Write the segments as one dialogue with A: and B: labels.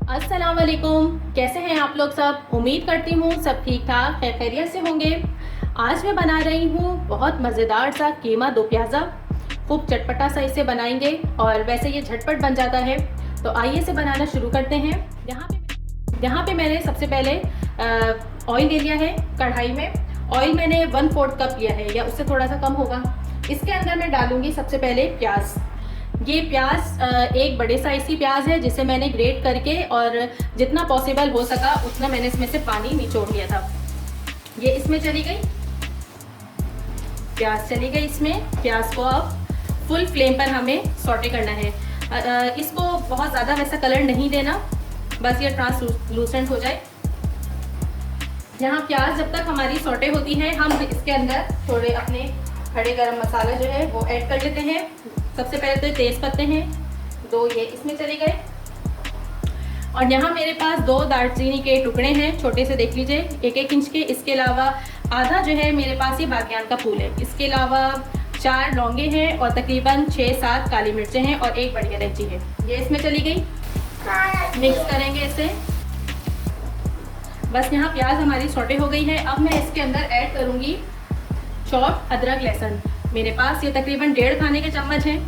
A: अस्सलाम वालेकुम। कैसे हैं आप लोग सब? उम्मीद करती हूँ सब ठीक ठाक खैरियत से होंगे। आज मैं बना रही हूँ बहुत मज़ेदार सा कीमा दो प्याज़ा। खूब चटपटा सा इसे बनाएंगे और वैसे ये झटपट बन जाता है। तो आइए इसे बनाना शुरू करते हैं। यहाँ पे मैंने सबसे पहले ऑयल ले लिया है। कढ़ाई में ऑयल मैंने 1/4 कप लिया है या उससे थोड़ा सा कम होगा। इसके अंदर मैं डालूँगी सबसे पहले प्याज। ये प्याज एक बड़े साइज़ की प्याज है जिसे मैंने ग्रेट करके और जितना पॉसिबल हो सका उतना मैंने इसमें से पानी निचोड़ लिया था। ये इसमें चली गई, प्याज चली गई इसमें। प्याज को अब फुल फ्लेम पर हमें सॉटे करना है। इसको बहुत ज़्यादा वैसा कलर नहीं देना, बस ये ट्रांसलूसेंट हो जाए। यहाँ प्याज जब तक हमारी सॉटे होती है हम इसके अंदर थोड़े अपने खड़े गरम मसाला जो है वो ऐड कर लेते हैं। सबसे पहले तो तेज़ पत्ते हैं 2, ये इसमें चले गए। और यहाँ मेरे पास 2 दालचीनी के टुकड़े हैं, छोटे से देख लीजिए, 1-1 इंच के। इसके अलावा आधा जो है मेरे पास ये बादियान का फूल है। इसके अलावा 4 लौंगे हैं और तकरीबन 6-7 काली मिर्चें हैं और 1 बड़ी इलायची है, ये इसमें चली गई। मिक्स करेंगे इसे। बस यहाँ प्याज हमारी सॉटे हो गई है। अब मैं इसके अंदर ऐड करूँगी चॉप अदरक लहसुन। मेरे पास ये तकरीबन 1.5 खाने के चम्मच हैं।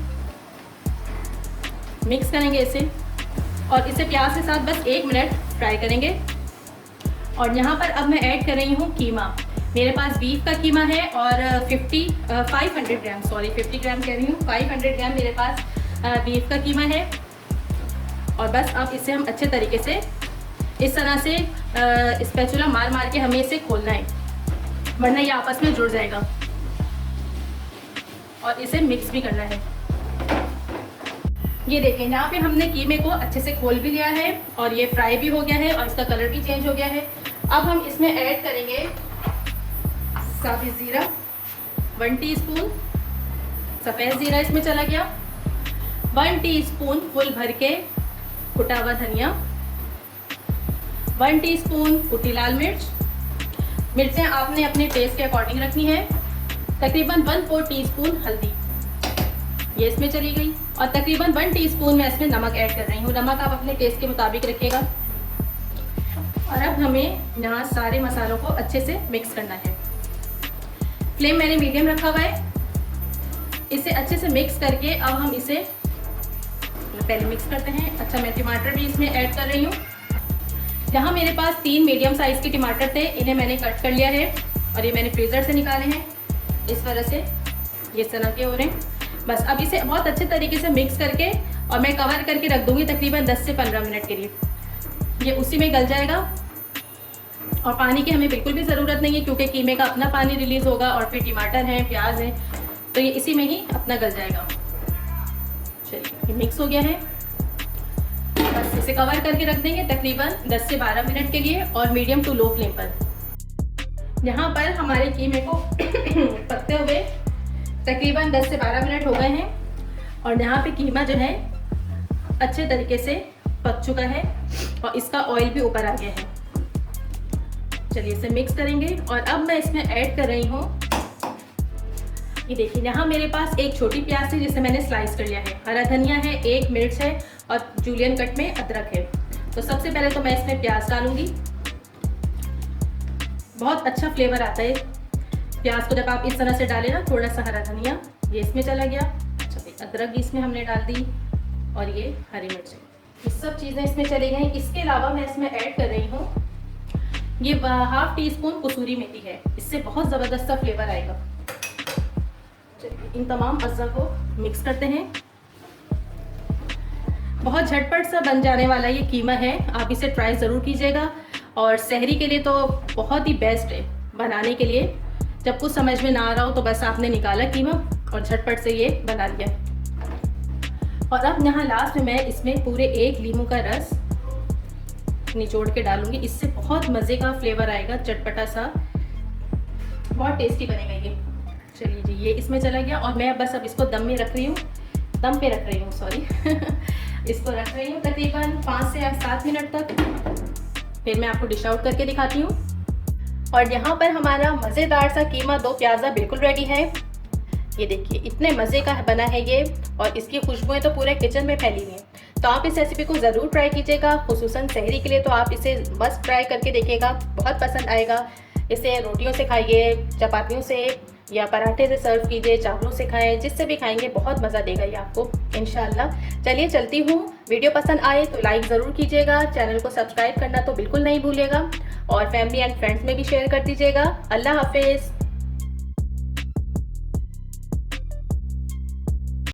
A: मिक्स करेंगे इसे और इसे प्याज के साथ बस 1 मिनट फ्राई करेंगे। और यहाँ पर अब मैं ऐड कर रही हूँ कीमा। मेरे पास बीफ का कीमा है और 500 ग्राम, सॉरी 50 ग्राम कह रही हूँ, 500 ग्राम मेरे पास बीफ का कीमा है। और बस अब इसे हम अच्छे तरीके से इस तरह से स्पैचुला मार मार के हमें इसे खोलना है, वरना ये आपस में जुड़ जाएगा। और इसे मिक्स भी करना है। ये देखें, यहाँ पे हमने कीमे को अच्छे से खोल भी लिया है और ये फ्राई भी हो गया है और इसका कलर भी चेंज हो गया है। अब हम इसमें ऐड करेंगे साबित ज़ीरा, 1 टीस्पून सफ़ेद ज़ीरा इसमें चला गया, 1 टीस्पून फुल भर के कुटा हुआ धनिया, 1 टीस्पून कुटी लाल मिर्च। मिर्चें आपने अपने टेस्ट के अकॉर्डिंग रखनी है। तकरीबन 1/4 टीस्पून हल्दी, ये इसमें चली गई। और तकरीबन 1 टीस्पून मैं इसमें नमक ऐड कर रही हूँ। नमक आप अपने टेस्ट के मुताबिक रखिएगा। और अब हमें यहाँ सारे मसालों को अच्छे से मिक्स करना है। फ्लेम मैंने मीडियम रखा हुआ है। इसे अच्छे से मिक्स करके अब हम इसे पहले मिक्स करते हैं। अच्छा, मैं टमाटर भी इसमें ऐड कर रही हूँ। यहाँ मेरे पास 3 मीडियम साइज़ के टमाटर थे, इन्हें मैंने कट कर लिया है और ये मैंने फ्रीज़र से निकाले हैं। इस तरह से ये सना के हो रहे हैं। बस अब इसे बहुत अच्छे तरीके से मिक्स करके और मैं कवर करके रख दूँगी तकरीबन 10 से 15 मिनट के लिए। ये उसी में गल जाएगा और पानी की हमें बिल्कुल भी ज़रूरत नहीं है, क्योंकि कीमे का अपना पानी रिलीज़ होगा और फिर टमाटर हैं, प्याज है, तो ये इसी में ही अपना गल जाएगा। चलिए, ये मिक्स हो गया है। बस इसे कवर करके रख देंगे तकरीबन 10 से 12 मिनट के लिए और मीडियम टू लो फ्लेम पर। यहाँ पर हमारे कीमे को पकते हुए तकरीबन 10 से 12 मिनट हो गए हैं और यहाँ पे कीमा जो है अच्छे तरीके से पक चुका है और इसका ऑयल भी ऊपर आ गया है। चलिए इसे मिक्स करेंगे और अब मैं इसमें ऐड कर रही हूँ, ये देखिए, यहाँ मेरे पास एक छोटी प्याज है जिसे मैंने स्लाइस कर लिया है, हरा धनिया है, 1 मिर्च है और जूलियन कट में अदरक है। तो सबसे पहले तो मैं इसमें प्याज डालूंगी। बहुत अच्छा फ्लेवर आता है प्याज को जब आप इस तरह से डालें ना। थोड़ा सा हरा धनिया ये इसमें चला गया। अच्छा, अदरक भी इसमें हमने डाल दी और ये हरी मिर्च, ये सब चीज़ें इसमें चली गई। इसके अलावा मैं इसमें ऐड कर रही हूँ ये 1/2 टीस्पून कसूरी मेथी है, इससे बहुत ज़बरदस्त सा फ्लेवर आएगा। चलिए इन तमाम अज़्ज़ा को मिक्स करते हैं। बहुत झटपट सा बन जाने वाला ये कीमा है, आप इसे ट्राई ज़रूर कीजिएगा। और सहरी के लिए तो बहुत ही बेस्ट है बनाने के लिए। जब कुछ समझ में ना आ रहा हो तो बस आपने निकाला कीमा और झटपट से ये बना लिया। और अब यहाँ लास्ट में मैं इसमें पूरे 1 लीमू का रस निचोड़ के डालूंगी। इससे बहुत मज़े का फ्लेवर आएगा, चटपटा सा, बहुत टेस्टी बनेगा ये। चलिए जी, ये इसमें चला गया और मैं बस अब इसको दम पे रख रही हूँ सॉरी इसको रख रही हूँ तकरीबन 5 से 7 मिनट तक। फिर मैं आपको डिश आउट करके दिखाती हूँ। और यहाँ पर हमारा मज़ेदार सा कीमा दो प्याज़ा बिल्कुल रेडी है। ये देखिए इतने मज़े का बना है ये और इसकी खुशबुएं तो पूरे किचन में फैली हुई हैं। तो आप इस रेसिपी को ज़रूर ट्राई कीजिएगा, खुसूसन सहरी के लिए तो आप इसे बस ट्राई करके देखिएगा, बहुत पसंद आएगा। इसे रोटियों से खाइए, चपातियों से या पराठे से सर्व कीजिए, चावलों से खाएं, जिससे भी खाएंगे बहुत मज़ा देगा ये आपको इंशाल्लाह। चलिए चलती हूँ, वीडियो पसंद आए तो लाइक ज़रूर कीजिएगा, चैनल को सब्सक्राइब करना तो बिल्कुल नहीं भूलिएगा और फैमिली एंड फ्रेंड्स में भी शेयर कर दीजिएगा। अल्लाह हाफिज़।